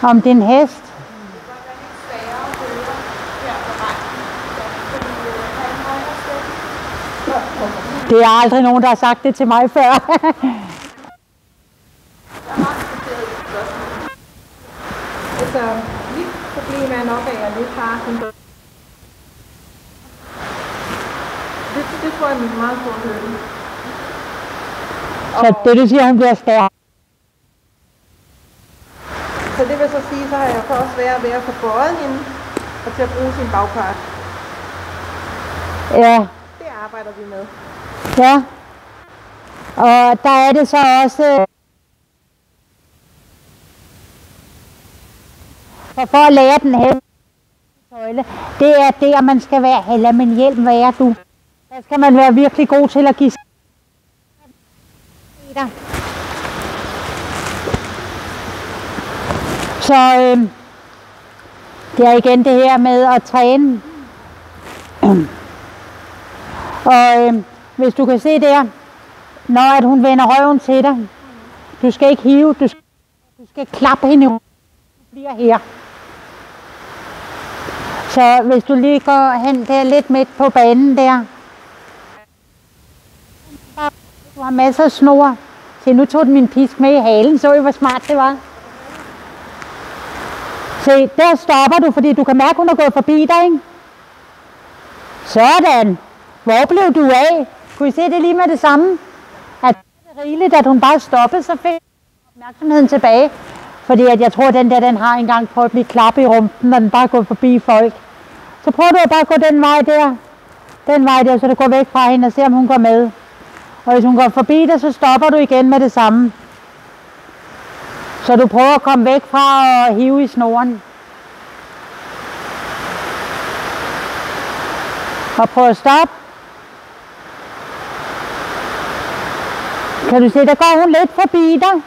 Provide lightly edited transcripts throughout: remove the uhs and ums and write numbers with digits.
Om din hest? Det er aldrig nogen, der har sagt det til mig før. Altså, mit problem er nok, at jeg lidt har sådan... Det tror jeg er mit meget stort hørte. Så det du siger, hun bliver stærk. Så det vil så sige, så har jeg også været ved at få bøjet hende og til at bruge sin bagpart. Ja. Det arbejder vi med. Ja. Og der er det så også... For at lære den hest, det er der, man skal være, lad min hjælp være, du. Der skal man være virkelig god til at give. Så det er igen det her med at træne. Og hvis du kan se der, når at hun vender røven til dig, du skal ikke hive, du skal klappe hende, du bliver her. Så hvis du lige går hen der lidt midt på banen der, du har masser af snor. Se, nu tog den min pisk med i halen, så I hvor smart det var. Se, der stopper du, fordi du kan mærke, hun er gået forbi dig, ikke? Sådan. Hvor blev du af? Kunne I se det lige med det samme? At det er rigeligt, at hun bare stoppede, så fik opmærksomheden tilbage. Fordi at jeg tror, at den har engang prøvet at blive klappet i rumpen, når den bare går forbi folk. Så prøv du at bare gå den vej der, så du går væk fra hende og ser, om hun går med. Og hvis hun går forbi dig, så stopper du igen med det samme. Så du prøver at komme væk fra at hive i snoren. Og prøv at stoppe. Kan du se, der går hun lidt forbi dig.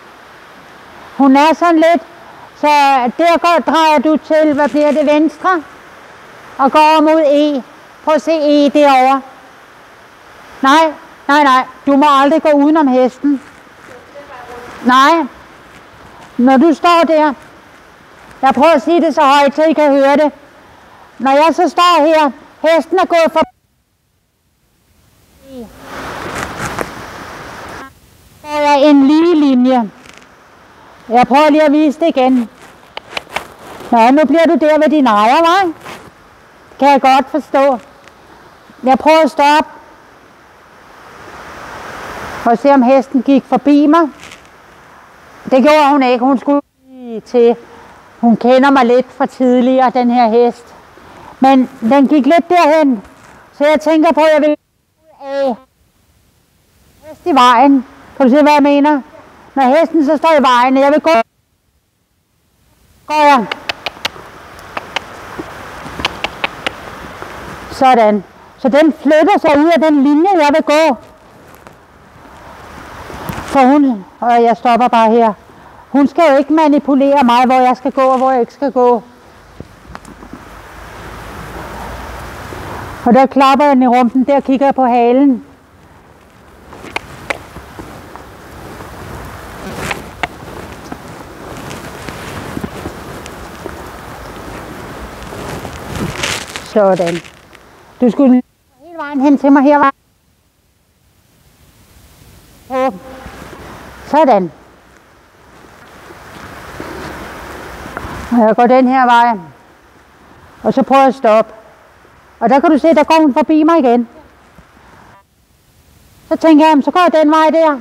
Hun er sådan lidt, så der drejer du til, hvad bliver det, venstre? Og går mod E. Prøv at se E derovre. Nej, du må aldrig gå udenom hesten. Nej. Når du står der, jeg prøver at sige det så højt, så I kan høre det. Når jeg så står her, hesten er gået forbi. Der er en lige linje. Jeg prøver lige at vise det igen. Nå, nu bliver du der ved din ejer, hva'? Kan jeg godt forstå. Jeg prøver at stoppe. Og se om hesten gik forbi mig. Det gjorde hun ikke. Hun skulle til. Hun kender mig lidt fra tidligere, den her hest. Men den gik lidt derhen. Så jeg tænker på, at jeg vil af hest i vejen. Kan du se, hvad jeg mener? Når hesten så står i vejen, og jeg vil gå. Går jeg. Sådan. Så den flytter sig ud af den linje, jeg vil gå. For hun, og jeg stopper bare her. Hun skal jo ikke manipulere mig, hvor jeg skal gå og hvor jeg ikke skal gå. Og der klapper jeg den i rumpen, der kigger jeg på halen. Sådan. Du skulle hele vejen hen til mig her. Sådan. Og jeg går den her vej. Og så prøver jeg at stoppe. Og der kan du se, der går hun forbi mig igen. Så tænker jeg, så går jeg den vej der.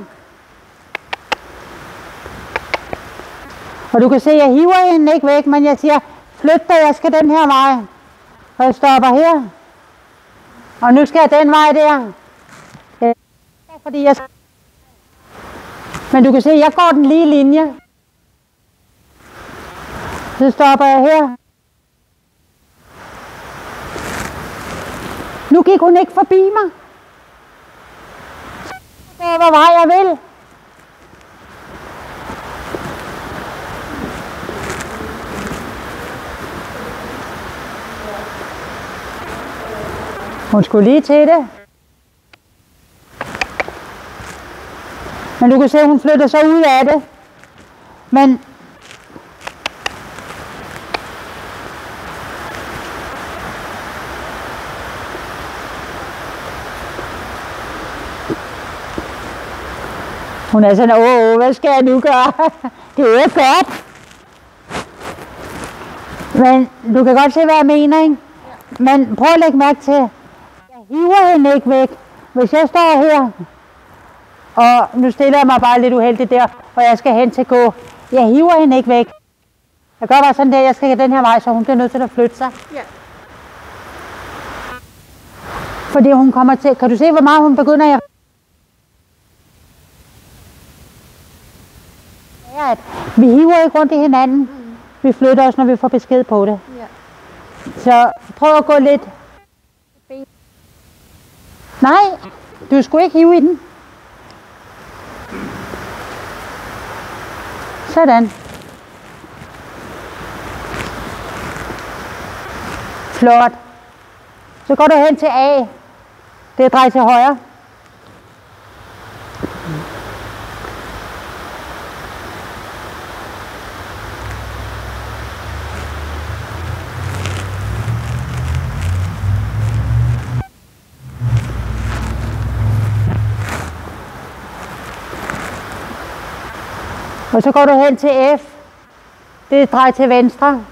Og du kan se, jeg hiver hende ikke væk, men jeg siger, flyt dig, jeg skal den her vej. Og jeg stopper her. Og nu skal jeg den vej der. Fordi jeg skal... Men du kan se, jeg går den lige linje. Så stopper jeg her. Nu gik hun ikke forbi mig. Så hvor vej jeg vil. Hun skulle lige til det. Men du kan se, hun flytter sig ud af det. Men Hun er sådan, hvad skal jeg nu gøre? Det er jo ikke godt. Men du kan godt se, hvad jeg mener, ikke? Men prøv at lægge mærke til, jeg hiver hende ikke væk. Hvis jeg står her, og nu stiller jeg mig bare lidt uheldigt der, og jeg skal hen til gå. Jeg hiver hende ikke væk. Jeg gør bare sådan der, jeg skal den her vej, så hun bliver nødt til at flytte sig. Ja. Fordi hun kommer til, kan du se, hvor meget hun begynder at... Ja, at vi hiver ikke rundt i hinanden. Vi flytter os, når vi får besked på det. Ja. Så prøv at gå lidt. Nej, du skulle ikke hive i den. Sådan. Flot. Så går du hen til A. Det er drej til højre. Og så går du hen til F. Det er drej til venstre.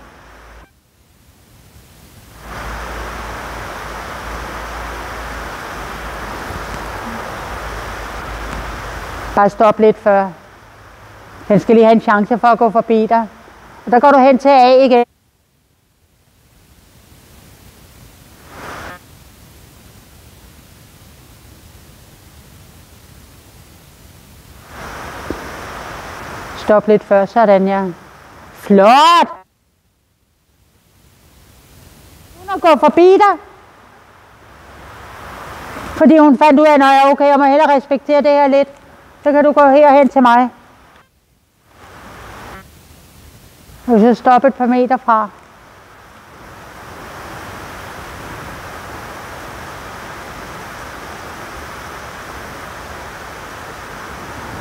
Bare stop lidt før. Den skal lige have en chance for at gå forbi dig. Og der går du hen til A igen. Stop lidt før, sådan ja. Flot! Hun har gået forbi dig. Fordi hun fandt ud af, at okay, jeg må hellere respektere det her lidt. Så kan du gå herhen til mig. Og så stoppe et par meter fra.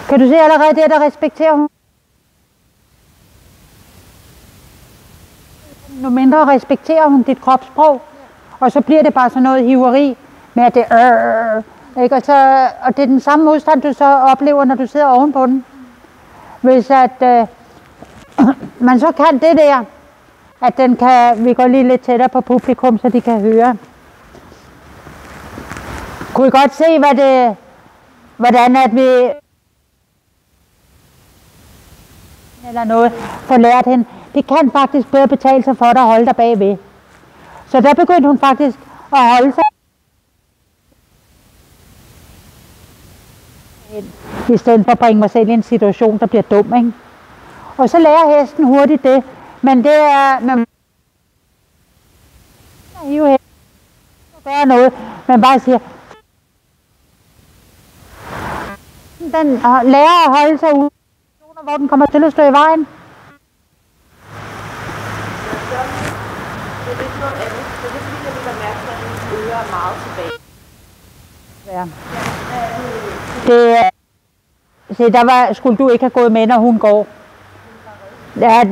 Kan du se allerede der respekterer hun? Nu mindre respekterer hun dit kropssprog. Og så bliver det bare sådan noget hiveri med at det ikke? Og det er den samme modstand, du så oplever, når du sidder ovenpå den. Hvis at man så kan det der, at den kan, vi går lige lidt tættere på publikum, så de kan høre. Kunne I godt se, hvordan at vi eller noget får lært hende. Det kan faktisk bedre betale sig for dig at holde dig bagved. Så der begyndte hun faktisk at holde sig i stedet for at bringe mig selv i en situation, der bliver dum, ikke? Og så lærer hesten hurtigt det, men det er, man hive hesten, gør noget, man bare siger, den lærer at holde sig ude, hvor den kommer til at stå i vejen. Det er lidt noget andet. Det er lidt fordi, jeg vil være mærke, at mine ører er meget tilbage. Ja. Det, skulle du ikke have gået med, når hun går. Ja,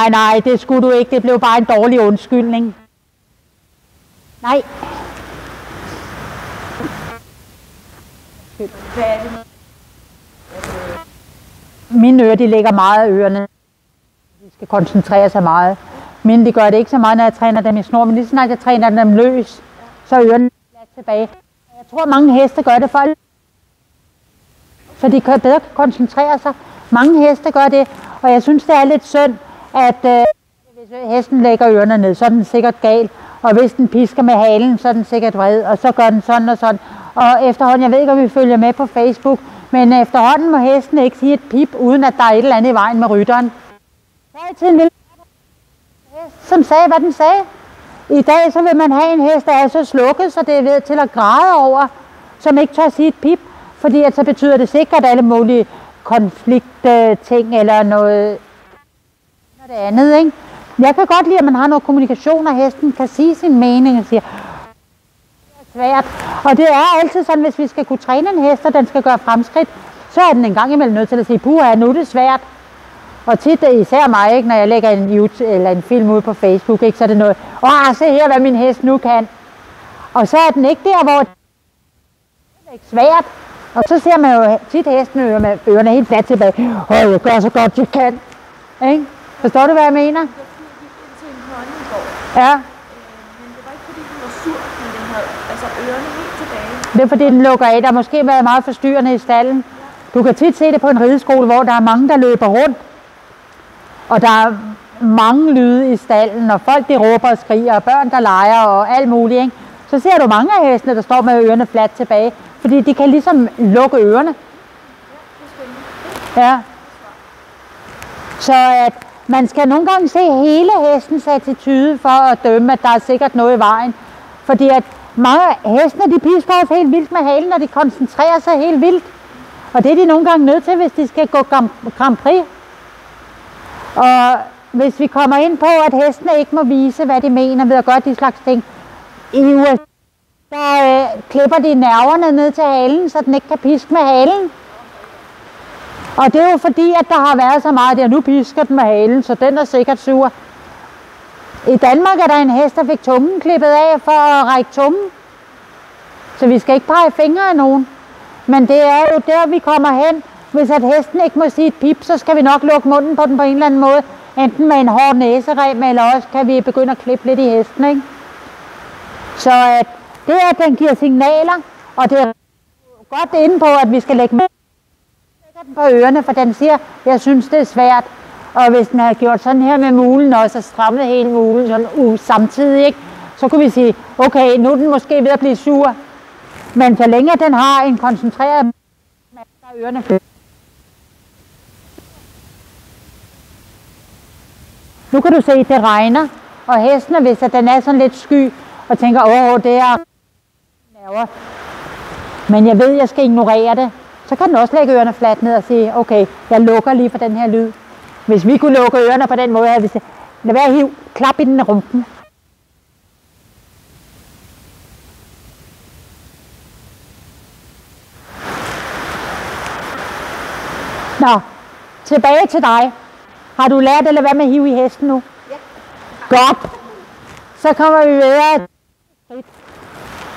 nej, det skulle du ikke. Det blev bare en dårlig undskyldning. Nej. Hvad er det? Mine ører, de ligger meget af ørerne. De skal koncentrere sig meget. Men de gør det ikke så meget, når jeg træner dem i snor, men lige snart jeg træner dem løs, så er ørerne tilbage. Jeg tror, mange heste gør det for, så de kan bedre koncentrere sig. Mange heste gør det, og jeg synes, det er lidt synd, at hvis hesten lægger ørerne ned, så er den sikkert gal. Og hvis den pisker med halen, så er den sikkert vred, og så gør den sådan og sådan. Og efterhånden, jeg ved ikke, om vi følger med på Facebook, men efterhånden må hesten ikke sige et pip, uden at der er et eller andet i vejen med rytteren. Altid en lille hest, som sagde, hvad den sagde. I dag så vil man have en hest, der er så slukket, så det er ved til at græde over, som ikke tør sige et pip, fordi at så betyder det sikkert alle mulige konfliktting eller noget det andet, ikke? Jeg kan godt lide, at man har noget kommunikation, og hesten kan sige sin mening og siger, det er svært. Og det er altid sådan, hvis vi skal kunne træne en hest, og den skal gøre fremskridt, så er den en gang imellem nødt til at sige, puha, nu er det svært. Og tit, især mig, ikke, når jeg lægger en YouTube eller en film ud på Facebook, ikke, så er det noget, se her, hvad min hest nu kan. Og så er den ikke der, hvor det er ikke svært. Og så ser man jo tit hesten med ørerne helt fladt tilbage. Jeg gør så godt jeg kan. Ikke? Forstår du, hvad jeg mener? Jeg gik ind til en pony i går. Ja. Men det var ikke fordi den var sur, men den havde altså ørerne helt tilbage. Det er fordi, den lukker af. Der har måske været meget forstyrrende i stallen. Du kan tit se det på en rideskole, hvor der er mange, der løber rundt. Og der er mange lyde i stallen, og folk de råber og skriger, og børn der leger og alt muligt. Ikke? Så ser du mange af hestene, der står med ørerne fladt tilbage. Fordi de kan ligesom lukke ørerne. Ja. Så at man skal nogle gange se hele hestens attitude for at dømme, at der er sikkert noget i vejen. Fordi at mange af hestene, de pisker også helt vildt med halen, og de koncentrerer sig helt vildt. Og det er de nogle gange nødt til, hvis de skal gå Grand Prix. Og hvis vi kommer ind på, at hestene ikke må vise, hvad de mener ved at gøre de slags ting. I USA, der klipper de nerverne ned til halen, så den ikke kan piske med halen. Og det er jo fordi, at der har været så meget der, nu pisker den med halen, så den er sikkert sur. I Danmark er der en hest, der fik tungen klippet af for at række tungen. Så vi skal ikke pege fingre af nogen. Men det er jo der, vi kommer hen. Hvis at hesten ikke må sige et pip, så skal vi nok lukke munden på den på en eller anden måde. Enten med en hård næserem, eller også kan vi begynde at klippe lidt i hesten. Ikke? Så at det er, at den giver signaler, og det er godt inde på, at vi skal lægge med på ørerne, for den siger, jeg synes, det er svært. Og hvis den havde gjort sådan her med mulen, og så strammet hele mulen sådan, samtidig, ikke? Så kunne vi sige, okay, nu er den måske ved at blive sur. Men så længe den har en koncentreret masse af ørerne. Nu kan du se, at det regner, og hesten, hvis den er sådan lidt sky, og tænker, det er nerver. Men jeg ved, at jeg skal ignorere det. Så kan den også lægge ørerne fladt ned og sige, okay, jeg lukker lige for den her lyd. Hvis vi kunne lukke ørerne på den måde, havde vi sagt, lad være at hive, klap i den af rumpen. Nå, tilbage til dig. Har du lært at lade være med at hive i hesten nu? Ja. Godt. Så kommer vi videre.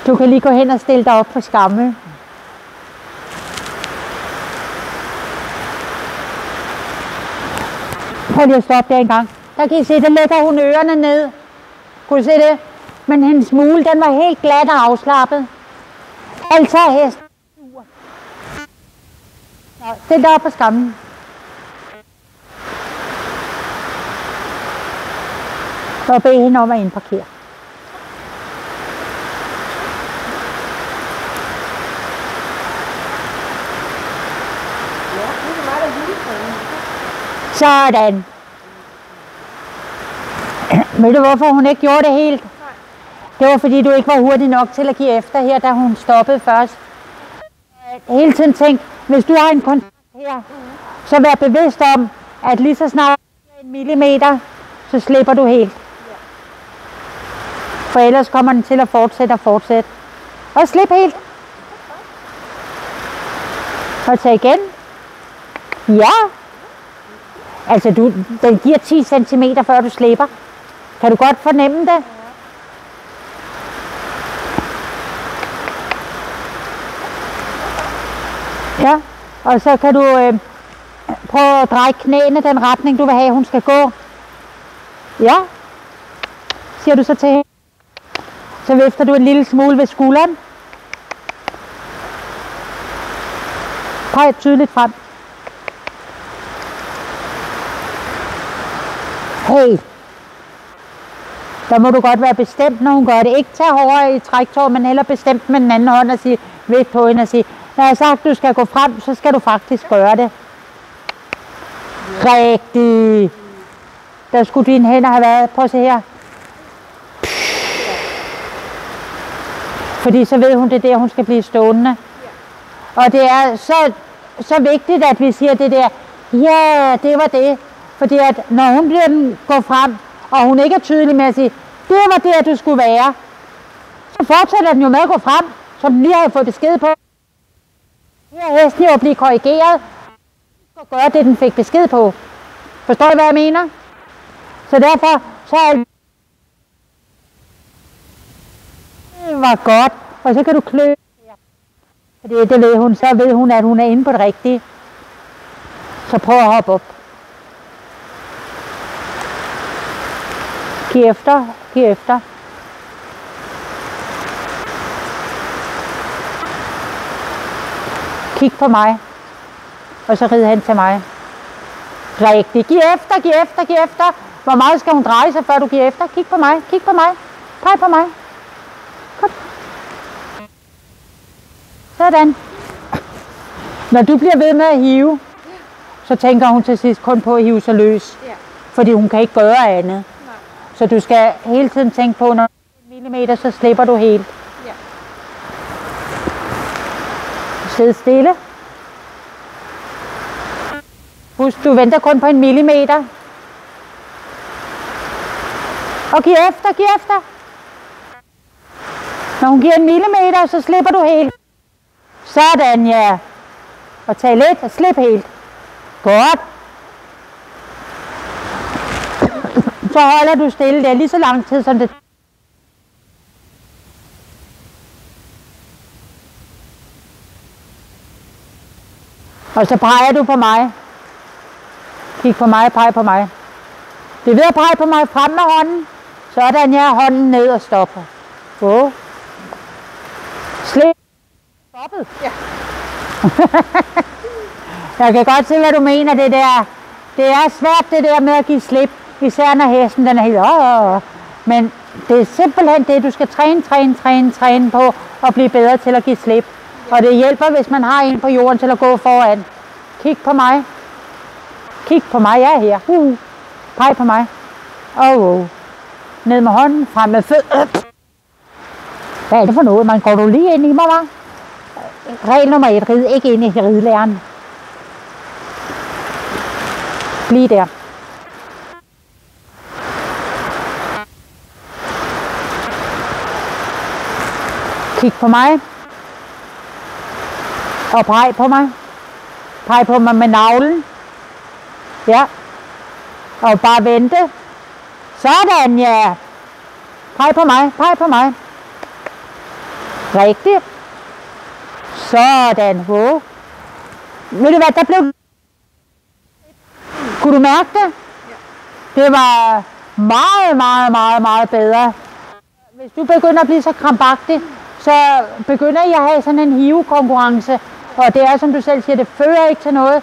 Du kan lige gå hen og stille dig op på skammel. Prøv lige at stoppe der en gang. Der kan I se, der lægger hun ørerne ned. Kunne I se det? Men hendes mule, den var helt glat og afslappet. Altså hesten. Stil dig op på skammen. Og bed hende om at indparkere. Sådan. Ved du, hvorfor hun ikke gjorde det helt? Det var, fordi du ikke var hurtig nok til at give efter her, da hun stoppede først. Hele tiden tænk, hvis du har en kontakt her, så vær bevidst om, at lige så snart 1 millimeter, så slipper du helt. For ellers kommer den til at fortsætte og fortsætte. Og slip helt. Og tag igen. Ja. Altså, den giver 10 cm, før du slipper. Kan du godt fornemme det? Ja, og så kan du prøve at dreje knæene den retning, du vil have, hun skal gå. Ja, siger du så til hende. Så vifter du en lille smule ved skulderen. Peg tydeligt frem. Hey, der må du godt være bestemt, når hun gør det. Ikke tage hårdere i træktår, men heller bestemt med den anden hånd og sige, ved på hende og sige, når jeg har sagt, at du skal gå frem, så skal du faktisk gøre det. Rigtigt. Der skulle dine hænder have været. Prøv at se her. Fordi så ved hun, det er der, hun skal blive stående. Og det er så vigtigt, at vi siger det der, ja, det var det. Fordi at når hun går frem, og hun ikke er tydelig med at sige, det var der, du skulle være, så fortsætter den jo med at gå frem, som den lige har fået besked på. Her er hesten jo at blive korrigeret, og gøre det, den fik besked på. Forstår I, hvad jeg mener? Så derfor, så er det var godt, og så kan du klø. Det ved hun, så ved hun, at hun er inde på det rigtige. Så prøv at hoppe op. Giv efter, giv efter. Kig på mig. Og så rid hen til mig. Rigtig. Giv efter, giv efter, giv efter. Hvor meget skal hun dreje sig, før du giver efter? Kig på mig, kig på mig. Peg på mig. Kom. Sådan. Når du bliver ved med at hive, så tænker hun til sidst kun på at hive sig løs. Ja. Fordi hun kan ikke gøre andet. Nej. Så du skal hele tiden tænke på, når du er 1 millimeter, så slipper du helt. Ja. Sid stille. Husk, du venter kun på 1 millimeter. Og giv efter, giv efter. Når hun giver 1 millimeter, så slipper du helt. Sådan, ja. Og tag lidt og slip helt. Godt. Så holder du stille der lige så lang tid, som det. Og så peger du på mig. Kig på mig, peg på mig. Det er ved at pege på mig frem med hånden. Sådan, ja, hånden ned og stopper. Gå. Slip. Stoppet. Ja. Jeg kan godt se, hvad du mener, det der. Det er svært, det der med at give slip. Især når hesten den er helt Men det er simpelthen det, du skal træne på at blive bedre til at give slip. Og det hjælper, hvis man har en på jorden til at gå foran. Kig på mig. Kig på mig, jeg er her. Peg på mig. Ned med hånden, frem med fødderne. Hvad er det for noget, man? Går du lige ind i mig, hva'? Regel nummer 1, rid ikke ind i ridelæreren. Bliv der. Kig på mig. Og peg på mig. Peg på mig med navlen. Ja. Og bare vente. Sådan, ja. Peg på mig, peg på mig. Rigtigt. Sådan. Ved du hvad, der blev. Kunne du mærke det? Ja. Det var meget bedre. Hvis du begynder at blive så krampagtig, så begynder I at have sådan en hivekonkurrence. Og det er, som du selv siger, det fører ikke til noget.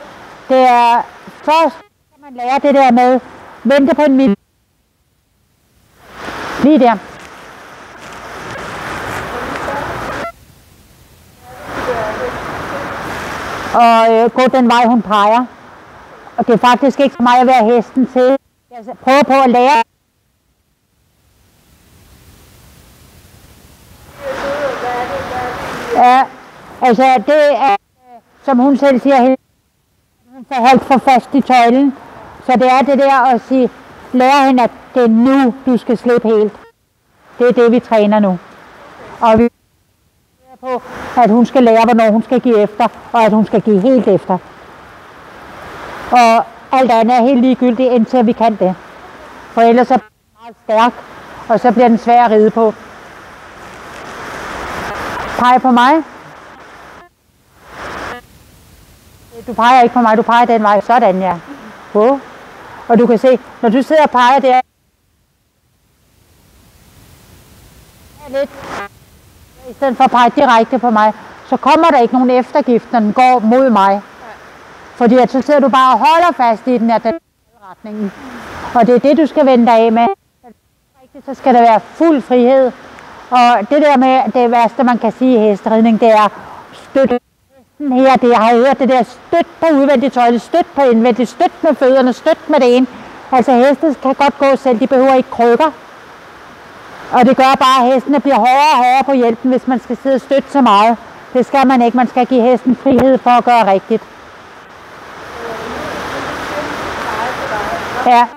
Det er først, at man lærer det der med, vente på en minut. Lige der. Og gå den vej, hun peger. Og det er faktisk ikke så meget at være hesten til. Jeg prøver på at lære. Ja, altså det er, som hun selv siger, hun får holdt for fast i tøjlen. Så det er det der at sige, lære hende, at det er nu, du skal slippe helt. Det er det, vi træner nu. Og vi på, at hun skal lære, hvornår hun skal give efter, og at hun skal give helt efter. Og alt andet er helt ligegyldigt, indtil vi kan det. For ellers er den meget stærk, og så bliver den svær at ride på. Peg på mig. Du peger ikke på mig, du peger den vej. Sådan, ja. Og du kan se, når du sidder og peger der, lidt, i stedet for at pege direkte på mig, så kommer der ikke nogen eftergift, når den går mod mig. Fordi at så sidder du bare og holder fast i den her retningen. Og det er det, du skal vende dig af med. Så skal der være fuld frihed. Og det der med det værste, man kan sige i hesteridning, det er støt. Her, det har jeg hørt, det der støt på udvendigt tøjle, støt på indvendigt, støt med fødderne, støt med det ene. Altså heste kan godt gå selv, de behøver ikke krykker. Og det gør bare, at hestene bliver hårdere og hårdere på hjælpen, hvis man skal sidde og støtte så meget. Det skal man ikke, man skal give hesten frihed for at gøre rigtigt. Ja.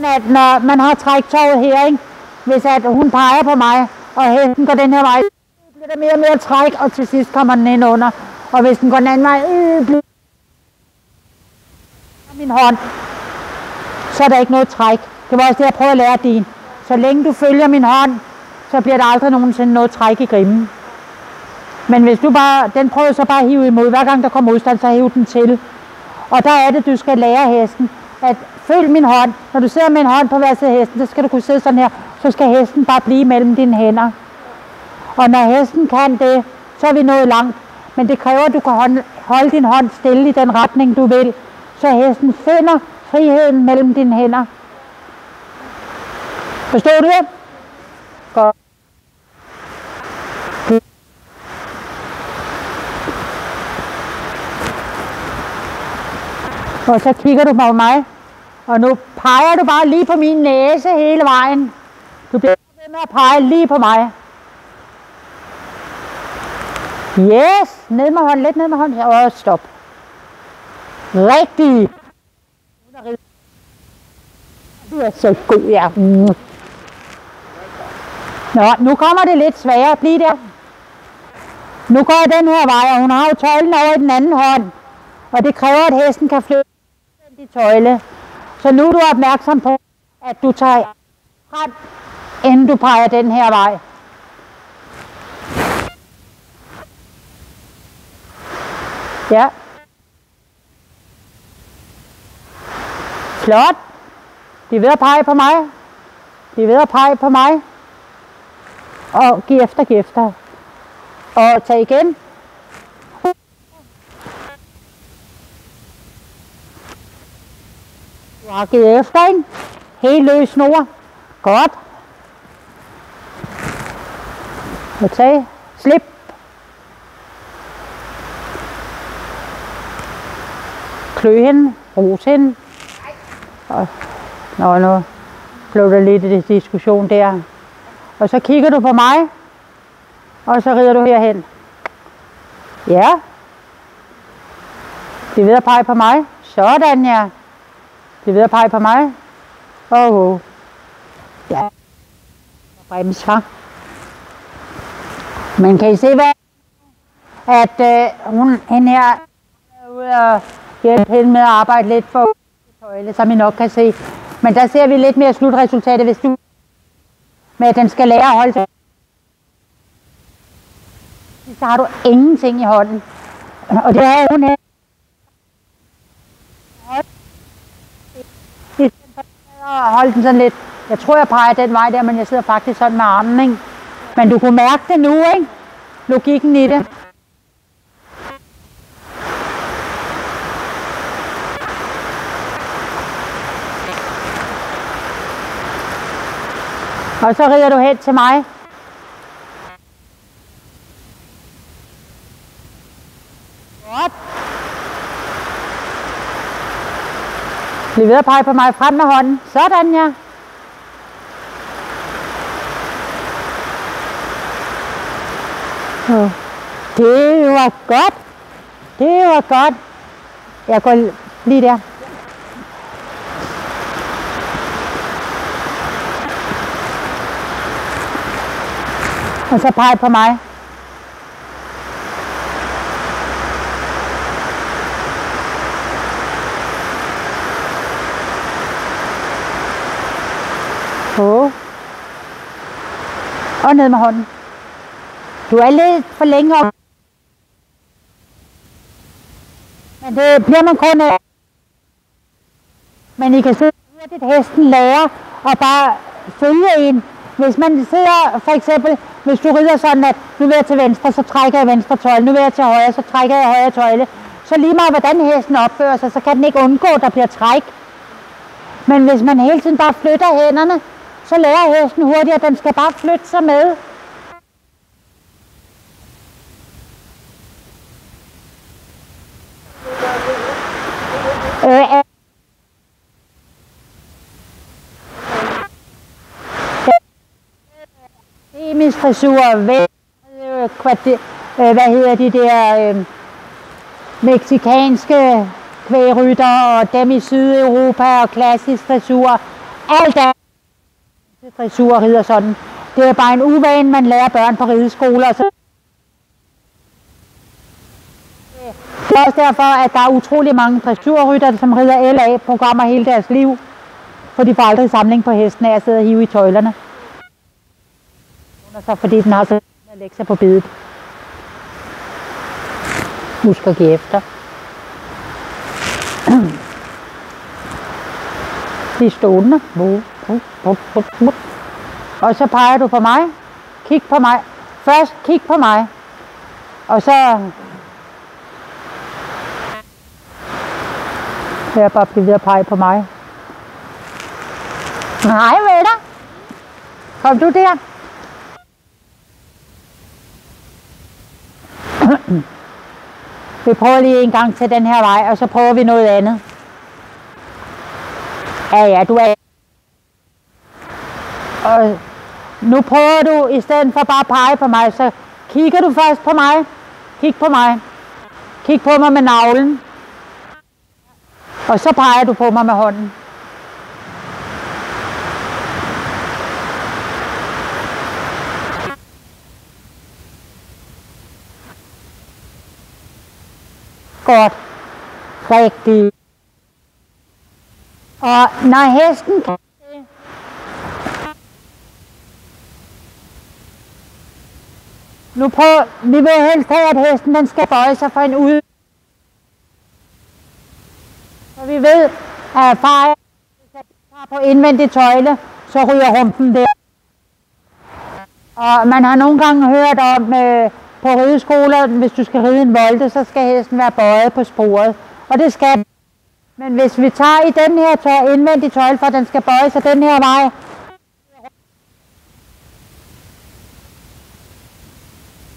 At når man har træktøjet her, ikke? Hvis at hun peger på mig, og hesten går den her vej, bliver der mere og mere træk, og til sidst kommer den ind under. Og hvis den går den anden vej, bliver min hånd, så er der ikke noget træk. Det var også det, jeg prøvede at lære din. Så længe du følger min hånd, så bliver der aldrig nogensinde noget træk i grimmen. Men hvis du bare, den prøver så bare at hive imod. Hver gang der kommer modstand, så hiv den til. Og der er det, du skal lære hesten, at følg min hånd. Når du sidder med en hånd på hver side af hesten, så skal du kunne sidde sådan her. Så skal hesten bare blive mellem dine hænder. Og når hesten kan det, så er vi nået langt. Men det kræver, at du kan holde din hånd stille i den retning, du vil. Så hesten finder friheden mellem dine hænder. Forstår du det? Godt. Og så kigger du på mig. Og nu peger du bare lige på min næse hele vejen. Du bliver ved med at pege lige på mig. Yes! Ned med hånden, lidt ned med hånden. Og stop. Rigtig. Du er så god, ja. Nå, nu kommer det lidt sværere at blive der. Nu går jeg den her vej, og hun har jo tøjlen over i den anden hånd. Og det kræver, at hesten kan flytte i tøjle. Så nu er du opmærksom på, at du tager frem, inden du peger den her vej. Ja. Flot. De er ved at pege på mig. De er ved at pege på mig. Og giv efter, giv efter. Og tag igen. Du har givet efter, ikke? Helt løs snor. Godt. Og tag. Slip. Klø hende. Ros hende. Og nu blev der lidt i diskussion der. Og så kigger du på mig. Og så rider du herhen. Ja. De er ved at pege på mig. Sådan, ja. De er ved at pege på mig. Ja. Brems, hva? Men kan I se, hvad? At hende her er ude og hjælpe hende med at arbejde lidt for tøjle, som I nok kan se. Men der ser vi lidt mere slutresultatet, hvis du med at den skal lære at holde sig. Så har du ingenting i hånden. Og det er hun her. Hold den sådan lidt. Jeg tror, jeg peger den vej der, men jeg sidder faktisk sådan med armen, ikke? Men du kunne mærke det nu, ikke? Logikken i det. Og så rider du hen til mig. Godt. Bliv ved at pege på mig frem med hånden. Sådan, ja. Det var godt. Det var godt. Jeg går lige der. Og så pege på mig. Og ned med hånden. Du er lidt for længe op. Men det bliver man kun af. Men I kan se, at hesten lærer at bare følge en. Hvis man sidder, for eksempel, hvis du rider sådan, at nu vil jeg til venstre, så trækker jeg venstre tøjle. Nu vil jeg til højre, så trækker jeg højre tøjle. Så lige meget hvordan hesten opfører sig, så kan den ikke undgå, at der bliver træk. Men hvis man hele tiden bare flytter hænderne, så lærer hesten hurtigt, at den skal bare flytte sig med. Dressur, hvad hedder de der meksikanske kvægrytter og dem i Sydeuropa og klassisk dressur. Alt er dressur rider sådan. Det er bare en uvane, man lærer børn på rideskoler. Så det er også derfor, at der er utrolig mange dressurrytter, som rider LA-programmer hele deres liv. for de får aldrig samling på hesten af at sidde og hive i tøjlerne. Så fordi den har så at lægge sig på bedet. Husk at give efter. Bliv stående. Og så peger du på mig. Kig på mig. Først kig på mig. Og så vil jeg bare blive ved at pege på mig. Hej med dig. Kom du der? Vi prøver lige en gang til den her vej, og så prøver vi noget andet. Ja, du er... Og nu prøver du, i stedet for bare at pege på mig, så kigger du først på mig. Kig på mig. Kig på mig med navlen. Og så peger du på mig med hånden. Godt. Rigtigt. Og når hesten kan det, nu prøv, vi vil helst have, at hesten den skal bøje sig for en ud. Så vi ved, at erfaring, hvis jeg tager på indvendig tøjle, så ryger humpen der. Og man har nogle gange hørt om, på rideskoler, hvis du skal ride en volte, så skal hesten være bøjet på sporet. Og det skal. Men hvis vi tager i den her indvendige tøjle, for at den skal bøje sig den her vej,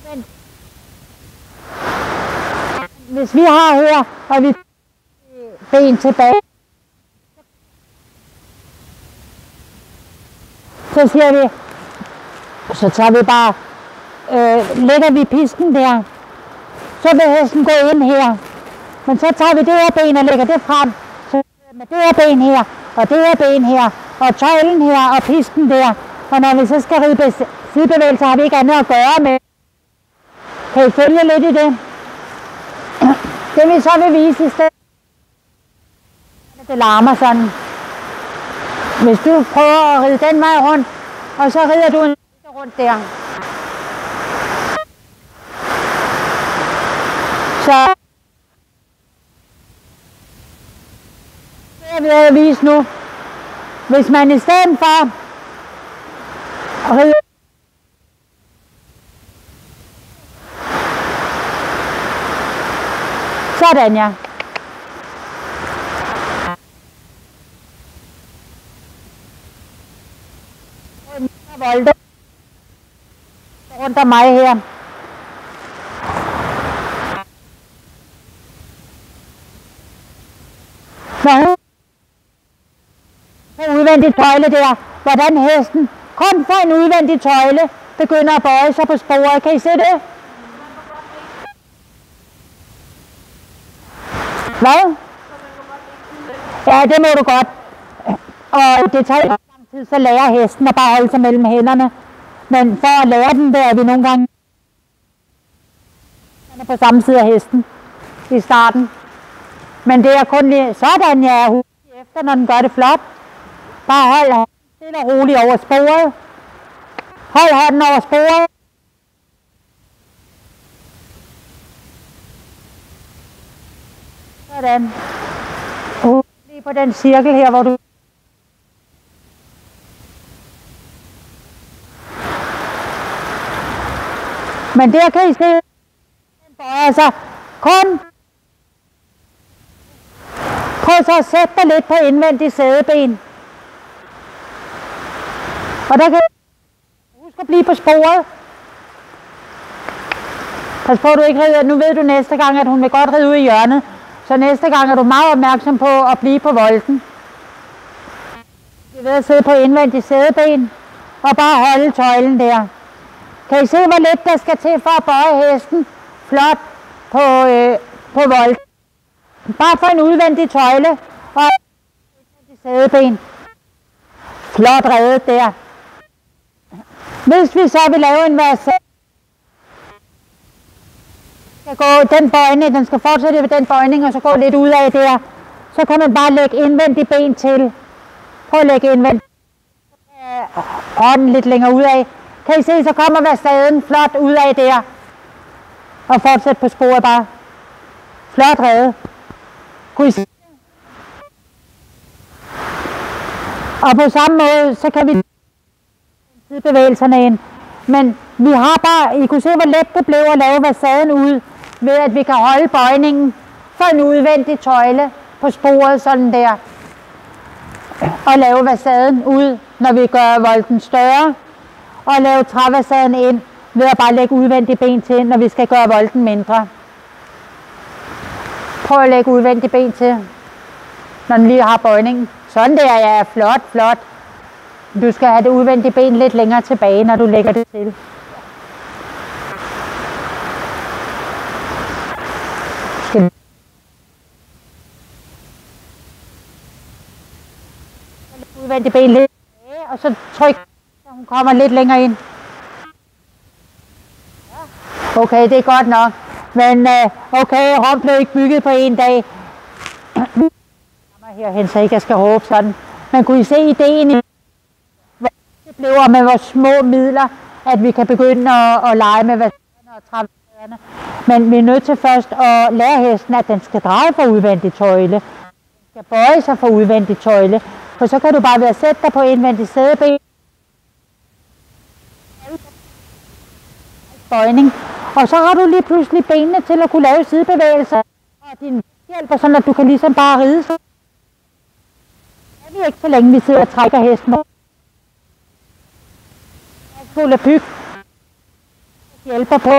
men hvis vi har her, og vi ben tilbage, så siger vi, så tager vi bare, lægger vi pisken der, så vil hesten gå ind her. Men så tager vi det her ben og lægger det frem, så med det her ben her, og det her ben her, og tøjlen her, og pisken der. Og når vi så skal ride sidebevægelser, har vi ikke andet at gøre med. Kan I følge lidt i det? Det vi så vil vise i stedet, det larmer sådan. Hvis du prøver at ride den vej rundt, og så rider du en rundt der. Så det vil jeg vise nu. Hvis man i stedet for at ride sådan, ja. Volte rundt om mig her. Nå, en udvendig tøjle der, hvordan hesten kun for en udvendig tøjle begynder at bøje sig på sporet. Kan I se det? Hvad? Ja, det må du godt. Og det tager lang tid, så lærer hesten at bare holde sig mellem hænderne. Men for at lære den, der er vi nogle gange på samme side af hesten i starten. Men det er kun lige sådan, jeg er hurtig efter, når den gør det flot. Bare hold hånden stille og roligt over sporet. Hold hånden over sporet. Sådan. Lige på den cirkel her, hvor du... Men der kan I se, den bøjer sig kun. Prøv så at sætte dig lidt på indvendig sædeben. Og der kan du huske at blive på sporet. Pas på, at du ikke rider. Nu ved du næste gang, at hun vil godt ride ud i hjørnet. Så næste gang er du meget opmærksom på at blive på volden. Det er ved at sidde på indvendig sædeben. Og bare holde tøjlen der. Kan I se, hvor lidt der skal til for at bøje hesten flot på volden? Bare for en udvendig tøjle og et sædeben. Flot reddet der. Hvis vi så vil lave en verse, skal gå den bøjning, den skal fortsætte ved den bøjning, og så gå lidt ud af der, så kan man bare lægge indvendig ben til. Prøv at lægge indvendigt. Hånden lidt længere ud af. Kan I se, så kommer versaden flot ud af der. Og fortsæt på sporet bare. Flot reddet. Kunne I se? Og på samme måde, så kan vi bevægelserne ind. Men vi har bare, I kunne se, hvor let det blev at lave versaden ud, ved at vi kan holde bøjningen for en udvendig tøjle på sporet, sådan der. Og lave versaden ud, når vi gør volden større. Og lave træversaden ind, ved at bare lægge udvendig ben til, når vi skal gøre volden mindre. Prøv at lægge udvendig ben til, når den lige har bøjningen. Sådan der, ja, flot, flot. Du skal have det udvendige ben lidt længere tilbage, når du lægger det til. Udvendige ben lidt tilbage, og så tryk, så hun kommer lidt længere ind. Okay, det er godt nok. Men okay, Rom blev ikke bygget på en dag. Herhen, så ikke jeg skal råbe sådan. Men kunne I se ideen i, hvor det bliver med vores små midler, at vi kan begynde at lege med versaderne og traverserne. Men vi er nødt til først at lære hesten, at den skal dreje for udvendig tøjle. Den skal bøje sig for udvendig tøjle. For så kan du bare ved at sætte dig på indvendig sædeben. Bøjning. Og så har du lige pludselig benene til at kunne lave sidebevægelser. Og din hjælper sådan, at du kan ligesom bare ride sig. Det er ikke så længe, vi sidder og trækker hesten. Fuld af pyg. Hjælper på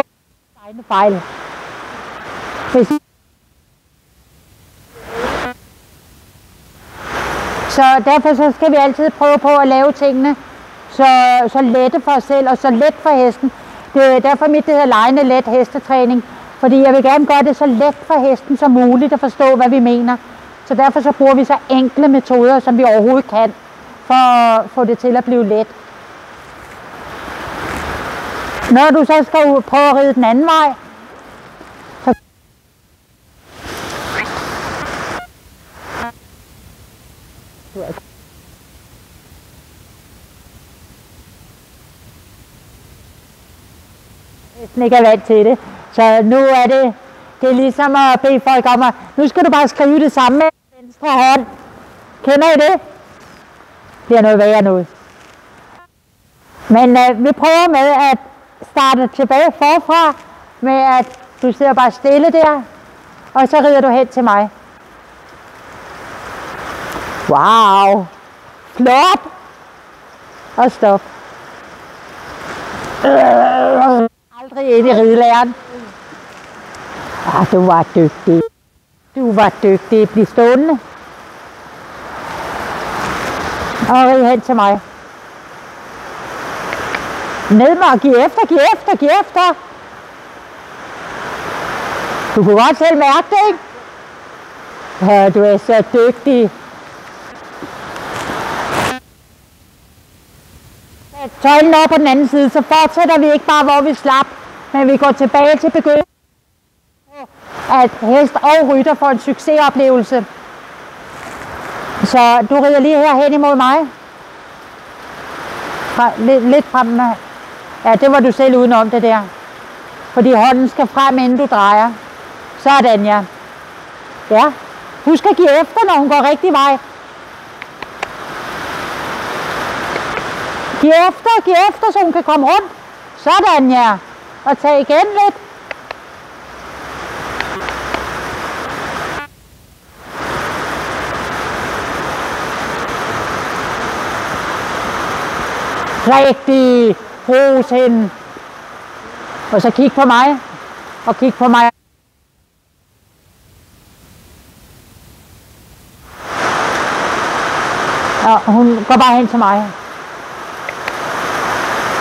egne fejl. Så derfor så skal vi altid prøve på at lave tingene så lette for os selv og så let for hesten. Det er derfor det hedder legende let hestetræning. Fordi jeg vil gerne gøre det så let for hesten som muligt at forstå, hvad vi mener. Så derfor så bruger vi så enkle metoder, som vi overhovedet kan, for at få det til at blive let. Når du så skal prøve at ride den anden vej, så hesten ikke er vant til det. Så nu er det er ligesom at bede folk om at, nu skal du bare skrive det samme med venstre hånd. Kender I det? Det bliver noget værre noget. Men vi prøver med at starte tilbage forfra, med at du sidder bare stille der, og så rider du hen til mig. Wow! Flot! Og stop. Aldrig ind i ridelæren. Du var dygtig. Du var dygtig. Bliv stående. Og rid hen til mig. Ned mig og giv efter, giv efter, giv efter. Du kunne godt selv mærke det, ikke? Ja, du er så dygtig. Tøjlen over på den anden side, så fortsætter vi ikke bare, hvor vi slap, men vi går tilbage til begyndelsen. At hest og rytter får en succesoplevelse. Så du rider lige her hen imod mig. Lidt frem. Ja, det var du selv udenom det der. Fordi hånden skal frem, inden du drejer. Sådan, ja. Ja. Husk at give efter, når hun går rigtig vej. Giv efter, så hun kan komme rundt. Sådan, ja. Og tag igen lidt. Rigtig. Ros hende. Og så kig på mig. Og kig på mig. Og hun går bare hen til mig.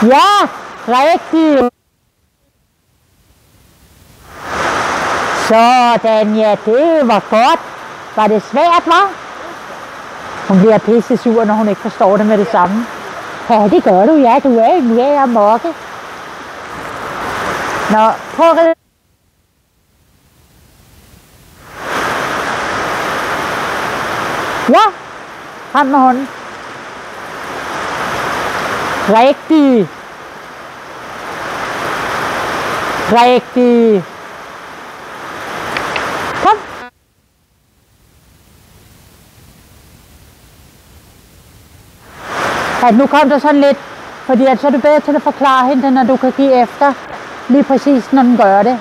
Ja, rigtig. Sådan, ja, det var godt. Var det svært, hva'? Hun bliver pisse sur, når hun ikke forstår det med det samme. Ja, det gør du, ja. Du er en værre mokke. Nå, prøv at ride. Ja, frem med hånden. Rigtig. Rigtig. Kom. Ja, nu kom der sådan lidt, fordi så er du bedre til at forklare hende, når du kan give efter, lige præcis når den gør det.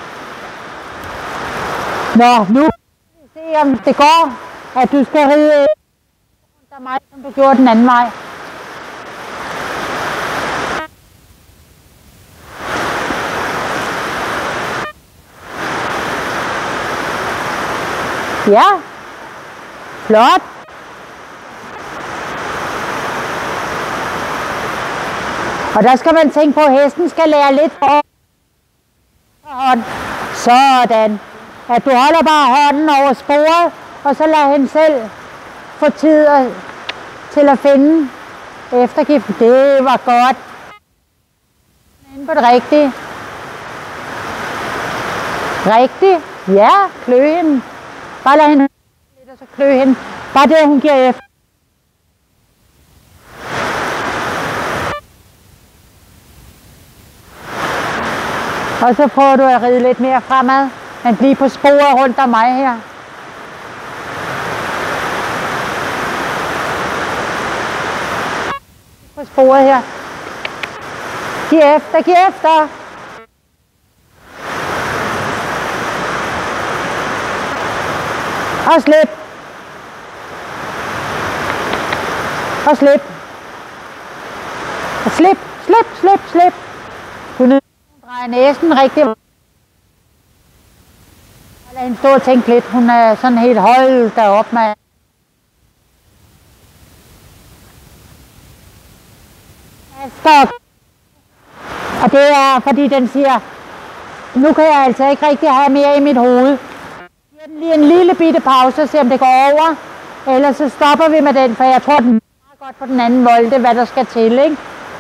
Nå, nu skal vi se, om det går, at du skal ride rundt af mig, som du gjorde den anden vej. Ja, flot. Og der skal man tænke på, at hesten skal lære lidt for hånd. Sådan. At du holder bare hånden over sporet, og så lader hende selv få tid til at finde eftergiften. Det var godt. Inde på det rigtige. Rigtigt. Ja, klø hende. Bare lad hende lidt, og så klø hende. Bare det, hun giver efter. Og så prøver du at ride lidt mere fremad, men bliv på sporet rundt om mig her. På sporet her. Giv efter, giv efter. Og slip. Og slip. Og slip, slip, slip, slip. Du drejer næsen rigtig. Lad hende stå og tænke lidt. Hun er sådan helt holdt deroppe med. Stop. Og det er fordi den siger, nu kan jeg altså ikke rigtig have mere i mit hoved. Giv den lige en lille bitte pause og se om det går over. Ellers så stopper vi med den, for jeg tror den er godt på den anden volte, hvad der skal til, ikke?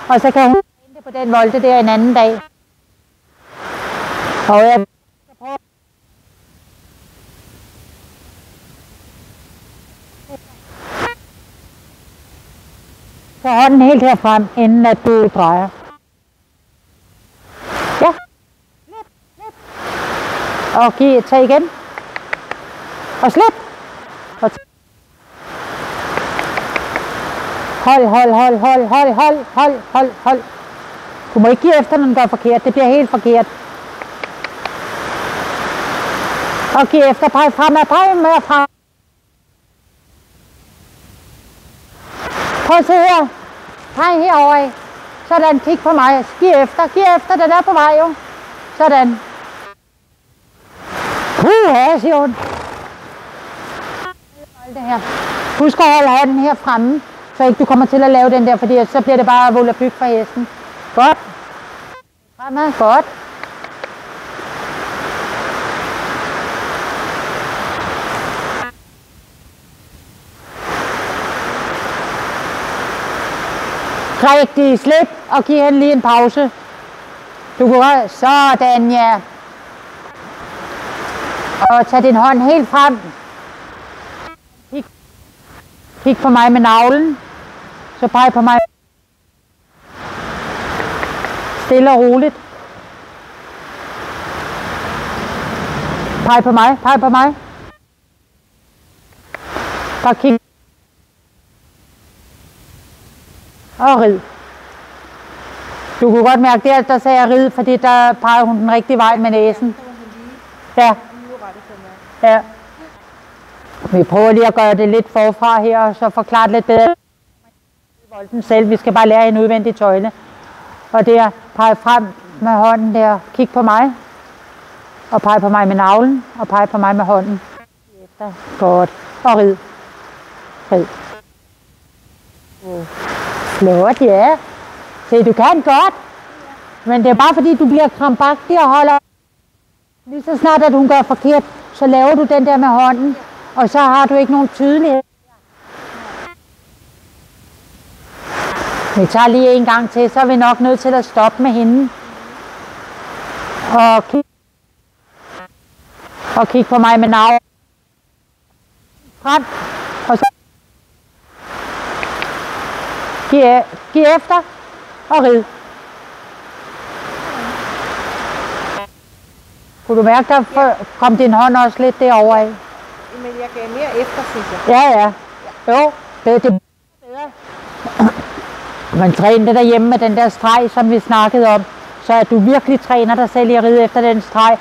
Og så kan hun vente på den volte der en anden dag. Og jeg skal prøve. Så hånden helt herfrem, inden at du drejer. Ja. Slip, slip. Og tag igen. Og slip. Og hold, hold, hold, hold, hold, hold, hold, hold, hold. Du må ikke give efter, når den gør forkert. Det bliver helt forkert. Og giv efter. Peg fremad, peg med frem. Prøv at se her. Peg herovre. Sådan, kig på mig. Giv efter, den er på vej jo. Sådan. Siger hun. Det her. Husk at holde hånden her fremme, så ikke du kommer til at lave den der, fordi så bliver det bare volapyk for hesten. Godt. Fremad, godt. Rigtig slip, og giv hende lige en pause. Du kan gøre sådan, ja. Og tag din hånd helt frem. Kig på mig med navlen. Så peg på mig. Stille og roligt. Peg på mig, peg på mig. Bare kig. Og rid. Du kunne godt mærke det, der sagde jeg rid, fordi der pegede hun den rigtige vej med næsen. Ja. Ja. Vi prøver lige at gøre det lidt forfra her, og så forklare det lidt bedre. Volden selv. Vi skal bare lære en udvendig tøjle. Og der, pege frem med hånden der. Kig på mig. Og pege på mig med navlen. Og pege på mig med hånden. Efter. Godt. Og rid. Rid. Flot, ja. Se, du kan godt. Men det er bare fordi, du bliver krampagtig og holder. Lige så snart, at hun gør forkert, så laver du den der med hånden. Og så har du ikke nogen tydelighed. Vi tager lige en gang til, så er vi nok nødt til at stoppe med hende. Og kig på mig med navn. Frem. Og så giv efter. og rid. Kunne du mærke, der kom din hånd også lidt derover af? Men jeg gav mere efter, synes jeg. Ja. Jo, det er bedre. Man træner det derhjemme med den der streg, som vi snakkede om, så at du virkelig træner dig selv i at ride efter den streg.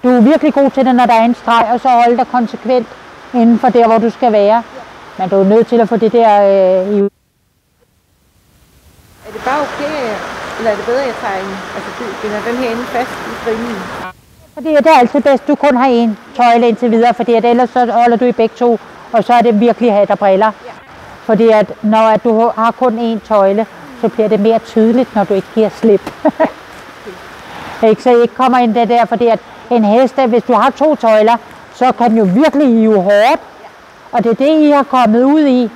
Du er virkelig god til det, når der er en streg, og så holde dig konsekvent inden for der, hvor du skal være. Men du er nødt til at få det der i. Er det bare okay, eller er det bedre, at jeg tager en, altså du binder den her inde fast i grillen? Fordi det er altid bedst, du kun har en tøjle indtil videre, fordi at ellers så holder du i begge to, og så er det virkelig hat og briller. Ja. Fordi at når du har kun én tøjle, så bliver det mere tydeligt, når du ikke giver slip. Ikke, så I ikke kommer ind det der, fordi at en hest, hvis du har 2 tøjler, så kan den jo virkelig hive hårdt. Og det er det, I har kommet ud i.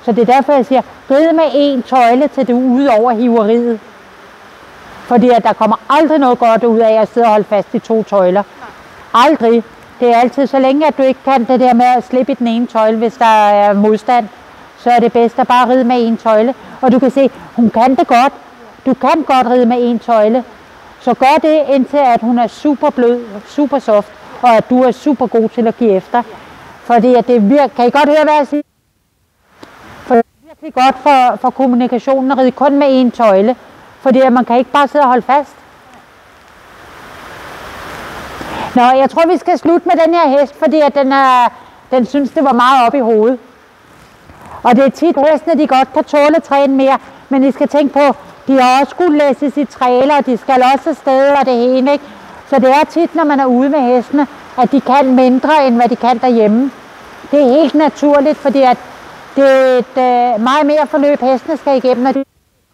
Så det er derfor, jeg siger, rid med 1 tøjle, til du er ude over hiveriet. Fordi at der kommer aldrig noget godt ud af at sidde og holde fast i 2 tøjler. Aldrig. Det er altid, så længe at du ikke kan det der med at slippe i den ene tøjle, hvis der er modstand, så er det bedst at bare ride med 1 tøjle. Og du kan se, hun kan det godt. Du kan godt ride med 1 tøjle. Så gør det, indtil at hun er super blød, super soft, og at du er super god til at give efter. Fordi at det virker, kan I godt høre, hvad jeg siger? For det er virkelig godt for kommunikationen at ride kun med 1 tøjle. Fordi at man kan ikke bare sidde og holde fast. Nå, jeg tror, vi skal slutte med den her hest, fordi at den synes, det var meget op i hovedet. Og det er tit hestene, de godt kan tåle at træne mere, men I skal tænke på, de har også skulle læses i træler, og de skal også afsted og det hele, ikke? Så det er tit, når man er ude med hestene, at de kan mindre, end hvad de kan derhjemme. Det er helt naturligt, fordi at det er et meget mere forløb, hestene skal igennem, når de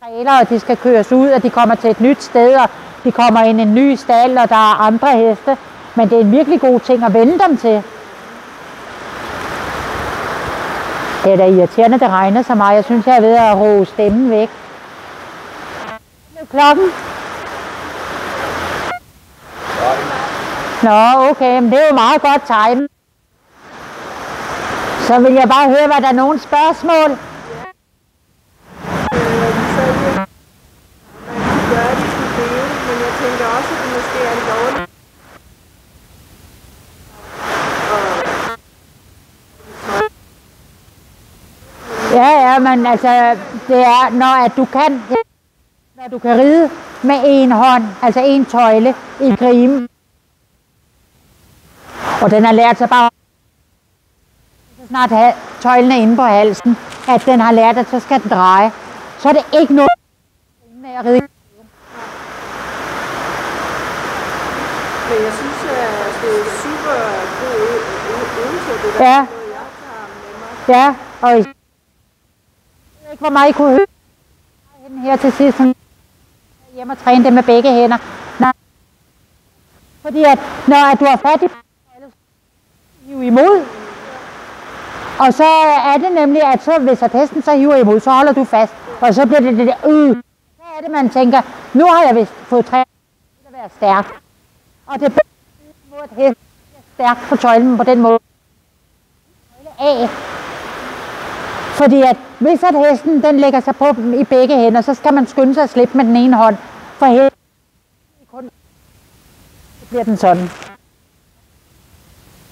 træler, og de skal køres ud, og de kommer til et nyt sted, og de kommer ind i en ny stald, og der er andre heste. Men det er en virkelig god ting at vende dem til. Det er da irriterende, det regner så meget. Jeg synes, jeg er ved at råbe stemmen væk. Nu er klokken. Nå, okay, men det er jo meget godt time. Så vil jeg bare høre, hvad der er nogle spørgsmål. Men jeg tænker også, at det måske er lidt dårligt. Ja, men altså, det er, når du kan ride med 1 hånd, altså 1 tøjle i grimen. Og den har lært sig bare, så snart tøjlen er inde på halsen, at den har lært, at så skal den dreje. Så er det ikke noget med at ride. Men jeg synes, at det er super god øvelse, det der. Ja. Ja, og jeg ved ikke, hvor meget I kunne høre her til sidst. Hjemme og træne det med begge hænder. Nej. Fordi at når du har fat i hiver imod, og så er det nemlig, at så, hvis at hesten så hiver imod, så holder du fast. Og så bliver det det der Så er det, man tænker, nu har jeg vist fået trænet til at være stærk. Og det er bedre, at hesten er stærk på tøjlen på den måde. Af. Fordi at hvis at hesten den lægger sig på i begge hænder, så skal man skynde sig at slippe med den ene hånd. For hesten så bliver den sådan.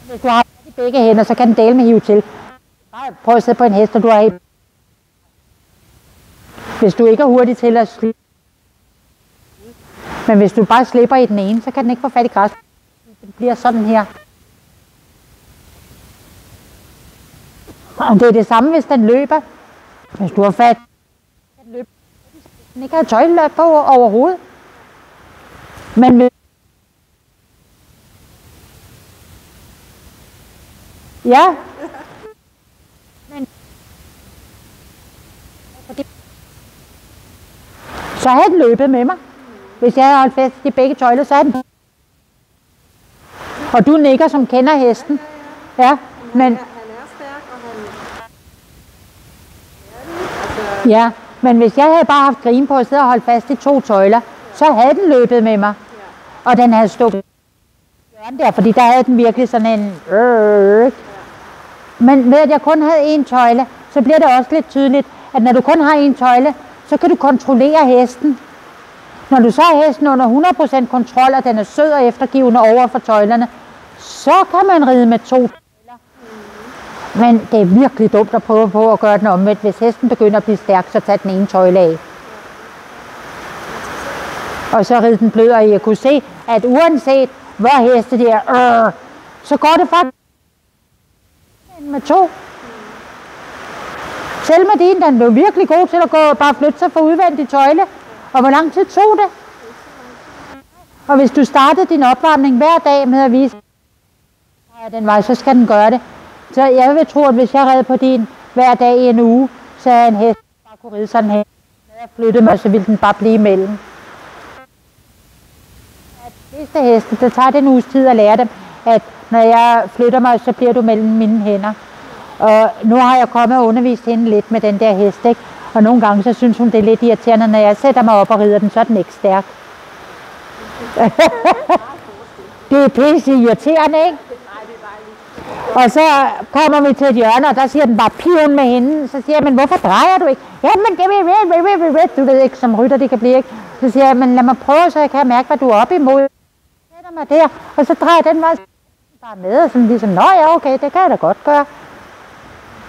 Hvis du har i begge hænder, så kan den dele med hive til. Prøv at sidde på en hest, og du har hvis du ikke er hurtig til at slippe. Men hvis du bare slipper i den ene, så kan den ikke få fat i græs. Det bliver sådan her. Og det er det samme, hvis den løber. Hvis du har fat, den løber. Den ikke har tøjle på overhovedet. Men ja. Men så havde den løbet med mig. Hvis jeg havde holdt fast i begge tøjler, så havde den. Og du nikker, som kender hesten. Ja, men ja, men hvis jeg havde bare haft grin på at sidde og holde fast i 2 tøjler, så havde den løbet med mig. Og den havde stået der, fordi der havde den virkelig sådan en Men ved at jeg kun havde 1 tøjle, så bliver det også lidt tydeligt, at når du kun har 1 tøjle, så kan du kontrollere hesten. Når du så har hesten under 100% kontrol, og den er sød og eftergivende over for tøjlerne, så kan man ride med 2 tøjler. Men det er virkelig dumt at prøve på at gøre den omvendt. Hvis hesten begynder at blive stærk, så tag den ene tøjle af. Og så ride den blød, og jeg kunne se, at uanset hvor heste de er, så går det faktisk med 2. Selv med din, den blev virkelig god til at gå bare flytte sig for udvendig tøjle. Og hvor lang tid tog det? Og hvis du startede din opvarmning hver dag med at vise den vej, så skal den gøre det. Så jeg vil tro, at hvis jeg red på din hver dag i en uge, så er en hest bare kunne ride sådan her. Når jeg flyttede mig, så ville den bare blive imellem. De fleste heste, det tager den uges tid at lære dem, at når jeg flytter mig, så bliver du mellem mine hænder. Og nu har jeg kommet og undervist hende lidt med den der hest, ikke? Og nogle gange så synes hun, det er lidt irriterende, når jeg sætter mig op og rider den, så er den ikke stærk. Det er pisse irriterende, ikke? Og så kommer vi til et hjørne, og der siger den bare piven med hende. Så siger jeg, men hvorfor drejer du ikke? Jamen, det du ved ikke, som rytter det kan blive, ikke? Så siger jeg, men lad mig prøve, så jeg kan mærke, hvad du er op imod. Jeg sætter mig der, og så drejer den bare med, og sådan ligesom, nå ja, okay, det kan jeg da godt gøre.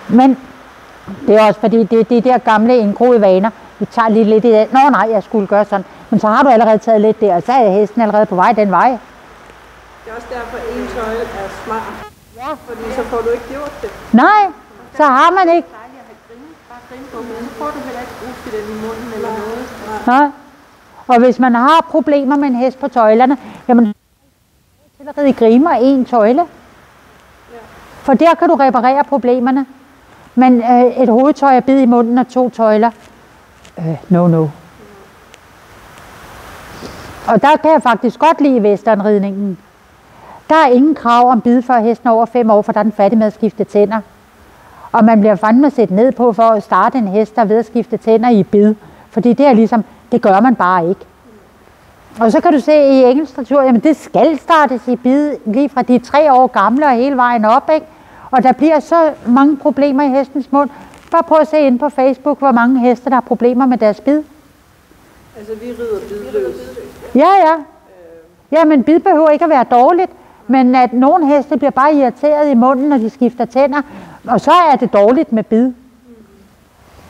Men det er også fordi, det er de der gamle indgroede vaner. Vi tager lige lidt i det. Nå nej, jeg skulle gøre sådan. Men så har du allerede taget lidt der, og så er hesten allerede på vej den vej. Det er også derfor, at en tøjle er smart. Ja. Fordi så får du ikke gjort det. Nej, så har man ikke. Det er dejligt at have bare grine på, men så får du heller ikke brug til den i munden eller noget. Nej. Og hvis man har problemer med en hest på tøjlerne, jamen til at ride grimer en tøjle. For der kan du reparere problemerne. Men et hovedtøj er bid i munden og 2 tøjler. No. Og der kan jeg faktisk godt lide westernridningen. Der er ingen krav om bid for hesten over 5 år, for der er den fattig med at skifte tænder. Og man bliver fandme set ned på for at starte en hest, der er ved at skifte tænder i bid. Fordi det er ligesom, det gør man bare ikke. Og så kan du se i engelsk dressur, jamen det skal startes i bid lige fra de 3 år gamle og hele vejen op, ikke? Og der bliver så mange problemer i hestens mund. Bare prøv at se ind på Facebook, hvor mange heste, der har problemer med deres bid. Altså vi rider bidløs. Ja. Ja, men bid behøver ikke at være dårligt. Men at nogle heste bliver bare irriteret i munden, når de skifter tænder. Og så er det dårligt med bid.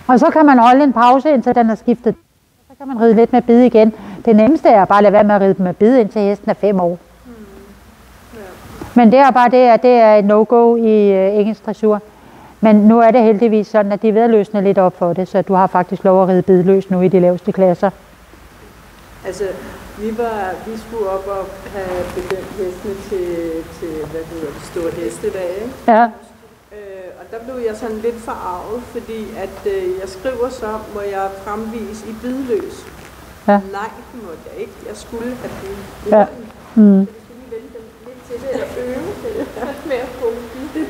Og så kan man holde en pause, indtil den er skiftet. Så kan man ride lidt med bid igen. Det nemmeste er bare at lade være med at ride med bid, indtil hesten er 5 år. Men det er bare det er et no-go i engelsk dressur. Men nu er det heldigvis sådan, at de er ved at løsne lidt op for det, så du har faktisk lov at ride bidløs nu i de laveste klasser. Altså, vi skulle op og have bedømt hestene til hvad hedder det, store hestedag, ikke? Ja. Og der blev jeg sådan lidt forarvet, fordi at jeg skriver så, må jeg fremvise i bidløs. Ja. Nej, det måtte jeg ikke. Jeg skulle have bid. Ja.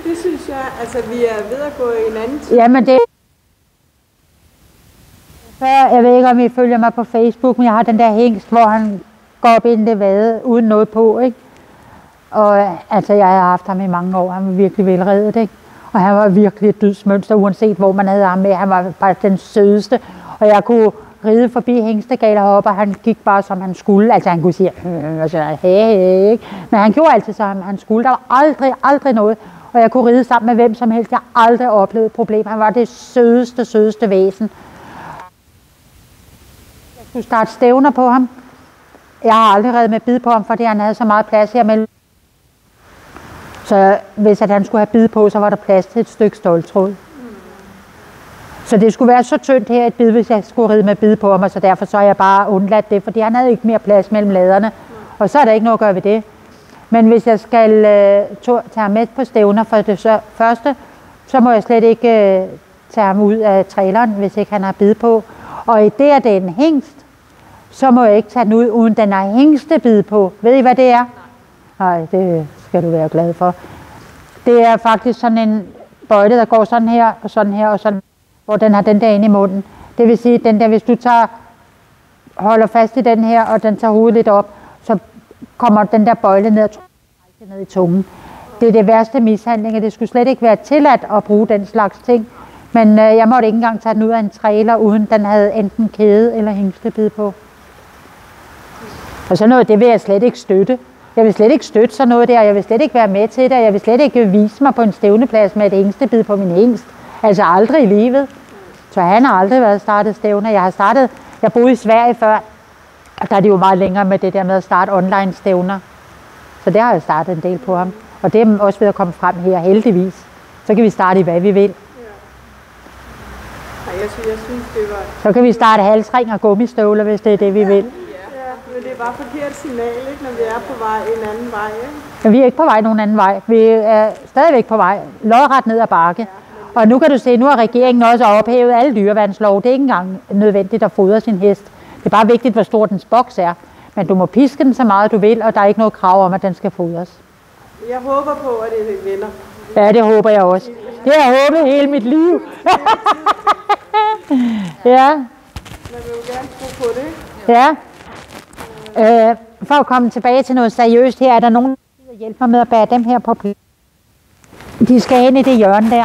Det synes jeg, altså vi er ved at gå i en anden tid. Jamen det jeg ved ikke, om I følger mig på Facebook, men jeg har den der hængst, hvor han går op ind i det vade, uden noget på, ikke? Og altså, jeg har haft ham i mange år, han var virkelig velredet, ikke? Og han var virkelig et dydsmønster, uanset hvor man havde ham med. Han var bare den sødeste, og jeg kunne ride forbi hængstegaler heroppe, og han gik bare som han skulle. Altså han kunne sige, hey, ikke? Men han gjorde altid som han skulle. Der var aldrig noget. Og jeg kunne ride sammen med hvem som helst. Jeg har aldrig oplevet problemer. Han var det sødeste væsen. Jeg skulle starte stævner på ham. Jeg har aldrig reddet med bid på ham, fordi han havde så meget plads her mellem. Så hvis at han skulle have bid på, så var der plads til et stykke ståltråd. Så det skulle være så tyndt her et bid, hvis jeg skulle ride med bid på ham, og så derfor så har jeg bare undladt det, fordi han havde ikke mere plads mellem laderne. Og så er der ikke noget at gøre ved det. Men hvis jeg skal tage ham med på stævner for det første, så må jeg slet ikke tage ham ud af traileren, hvis ikke han har bid på. Og i det, at det er en hængst, så må jeg ikke tage den ud, uden den har hængstebid på. Ved I, hvad det er? Nej, det skal du være glad for. Det er faktisk sådan en bøjle, der går sådan her, og sådan her, og sådan, hvor den har den der inde i munden. Det vil sige, den der, hvis du holder fast i den her, og den tager hovedet lidt op, så kommer den der bøjle ned i tungen. Det er det værste mishandling, og det skulle slet ikke være tilladt at bruge den slags ting. Men jeg måtte ikke engang tage den ud af en trailer, uden den havde enten kæde eller hængstebid på. Og sådan noget, det vil jeg slet ikke støtte. Jeg vil slet ikke støtte sådan noget der, jeg vil slet ikke være med til det, jeg vil slet ikke vise mig på en stævneplads med et hængstebid på min hængst. Altså aldrig i livet. Så han har aldrig været startet stævner. Jeg boede i Sverige før, og der er det jo meget længere med det der med at starte online stævner. Så det har jeg startet en del på ham. Og det er også ved at komme frem her, heldigvis. Så kan vi starte i hvad vi vil. Ja. Jeg synes, det var... Så kan vi starte halsring og gummistøvler, hvis det er det, vi vil. Ja, men det er bare forkert signal, ikke, når vi er på vej en anden vej. Ikke? Men vi er ikke på vej nogen anden vej. Vi er stadigvæk på vej. Lodret ned ad bakke. Og nu kan du se, nu har regeringen også ophævet alle dyreværnslov. Det er ikke engang nødvendigt at fodre sin hest. Det er bare vigtigt, hvor stor dens boks er. Men du må piske den så meget du vil, og der er ikke noget krav om, at den skal fodres. Jeg håber på, at det vinder. Ja, det håber jeg også. Det har jeg håbet hele mit liv. Ja. Man vil jo gerne tro på det. Ja. For at komme tilbage til noget seriøst her, er der nogen, der hjælper mig med at bære dem her på plads. De skal hen i det hjørne der.